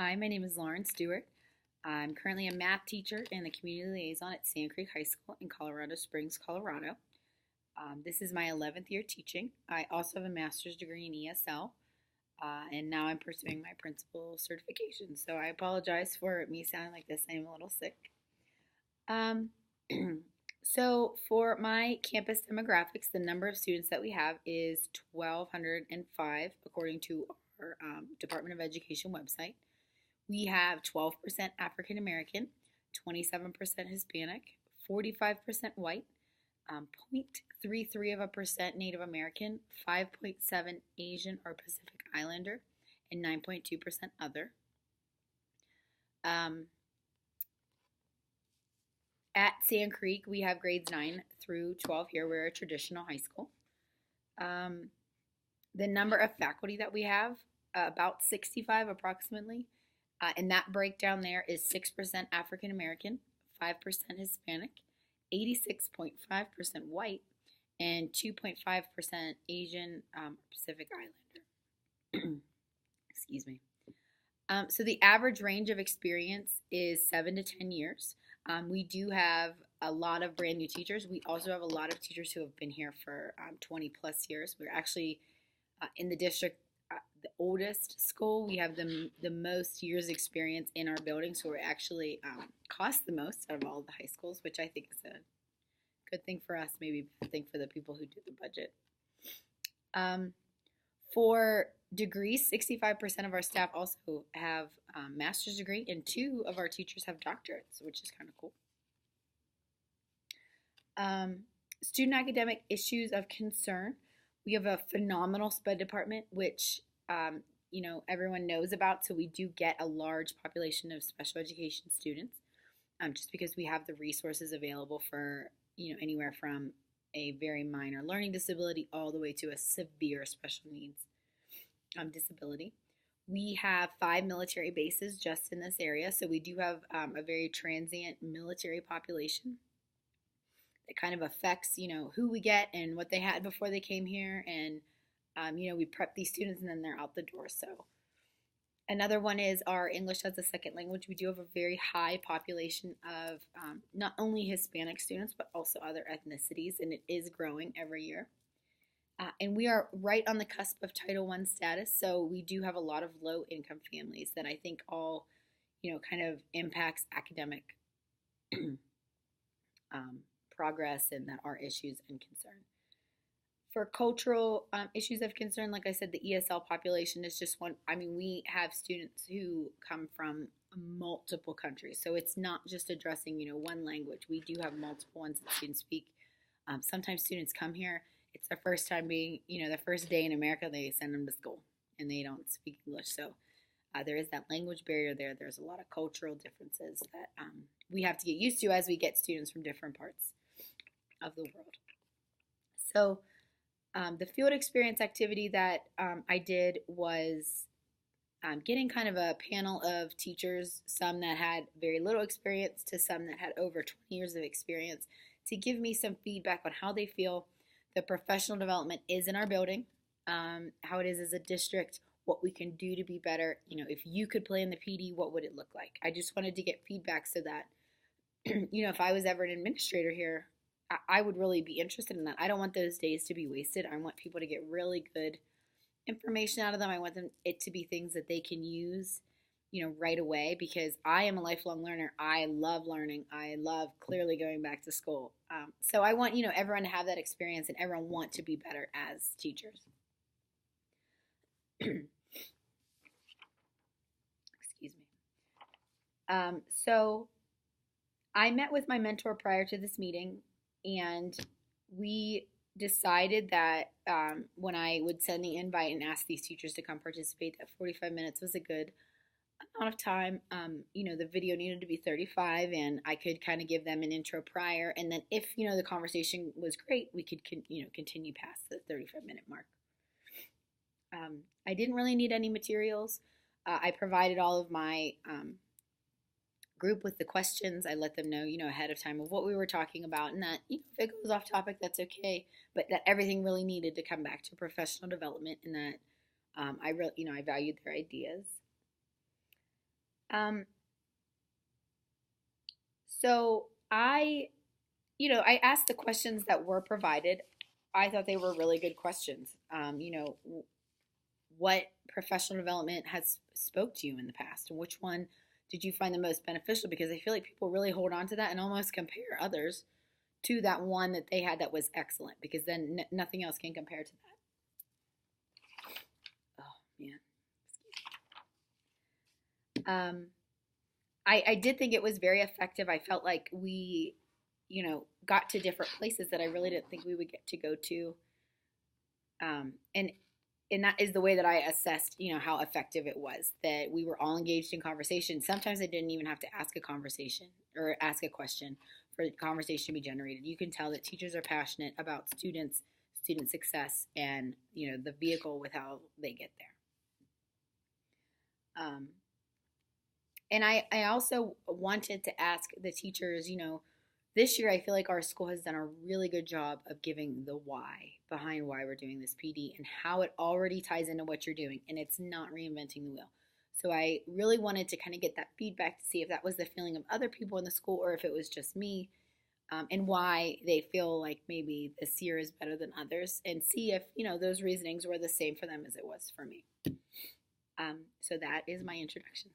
Hi, my name is Lauren Stewart. I'm currently a math teacher and the community liaison at Sand Creek High School in Colorado Springs, Colorado. This is my 11th year teaching. I also have a master's degree in ESL, and now I'm pursuing my principal certification. So I apologize for me sounding like this. I am a little sick. Um, so for my campus demographics, the number of students that we have is 1,205 according to our Department of Education website. We have 12% African American, 27% Hispanic, 45% white, 0.33% Native American, 5.7% Asian or Pacific Islander, and 9.2% other. At Sand Creek, we have grades 9 through 12 here. We're a traditional high school. The number of faculty that we have, about 65 approximately. And that breakdown there is 6% African American, 5% Hispanic, 86.5% white, and 2.5% Asian Pacific Islander. Excuse me. So the average range of experience is 7 to 10 years. We do have a lot of brand new teachers. We also have a lot of teachers who have been here for 20 plus years. We're actually in the district the oldest school. We have the most years experience in our building, so we're actually cost the most out of all the high schools, which I think is a good thing for us, maybe a bad thing for the people who do the budget. For degrees, 65% of our staff also have a master's degree, and 2 of our teachers have doctorates, which is kind of cool. Student academic issues of concern. We have a phenomenal SPED department, which everyone knows about. So we do get a large population of special education students, just because we have the resources available for anywhere from a very minor learning disability all the way to a severe special needs disability. We have 5 military bases just in this area, so we do have a very transient military population. It kind of affects, who we get and what they had before they came here, and we prep these students and then they're out the door. So another one is our English as a second language. We do have a very high population of not only Hispanic students, but also other ethnicities, and it is growing every year. And we are right on the cusp of Title I status, so we do have a lot of low-income families that I think all, kind of impacts academic progress, and that are issues and concern. For cultural issues of concern, like I said, the ESL population is just one. I mean, we have students who come from multiple countries, so it's not just addressing, one language. We do have multiple ones that students speak. Sometimes students come here, it's their first time being, their first day in America, they send them to school, and they don't speak English. So there is that language barrier there. There's a lot of cultural differences that we have to get used to as we get students from different parts of the world. So the field experience activity that I did was getting kind of a panel of teachers, some that had very little experience to some that had over 20 years of experience, to give me some feedback on how they feel the professional development is in our building, how it is as a district, what we can do to be better. If you could play in the PD, what would it look like? I just wanted to get feedback so that, if I was ever an administrator here, I would really be interested in that. I don't want those days to be wasted. I want people to get really good information out of them. I want it to be things that they can use, right away, because I am a lifelong learner. I love learning. I love clearly going back to school. So I want, everyone to have that experience and everyone want to be better as teachers. Excuse me. So I met with my mentor prior to this meeting, and we decided that when I would send the invite and ask these teachers to come participate, that 45 minutes was a good amount of time. The video needed to be 35, and I could kind of give them an intro prior, and then if the conversation was great, we could continue past the 35-minute mark. I didn't really need any materials. I provided all of my group with the questions. I let them know, ahead of time of what we were talking about, and that, if it goes off topic, that's okay, but that everything really needed to come back to professional development, and that I valued their ideas. Um, so I asked the questions that were provided. I thought they were really good questions. What professional development has spoke to you in the past, and which one did you find the most beneficial? Because I feel like people really hold on to that and almost compare others to that one that they had that was excellent, because then nothing else can compare to that. Oh man. Um, I did think it was very effective. I felt like we, got to different places that I really didn't think we would get to go to. And that is the way that I assessed, how effective it was. That we were all engaged in conversation. Sometimes I didn't even have to ask a conversation or ask a question for the conversation to be generated. You can tell that teachers are passionate about student success, and the vehicle with how they get there. And I also wanted to ask the teachers, this year I feel like our school has done a really good job of giving the why behind why we're doing this PD and how it already ties into what you're doing, and it's not reinventing the wheel. So I really wanted to kind of get that feedback to see if that was the feeling of other people in the school or if it was just me, and why they feel like maybe this year is better than others, and see if those reasonings were the same for them as it was for me. So that is my introduction.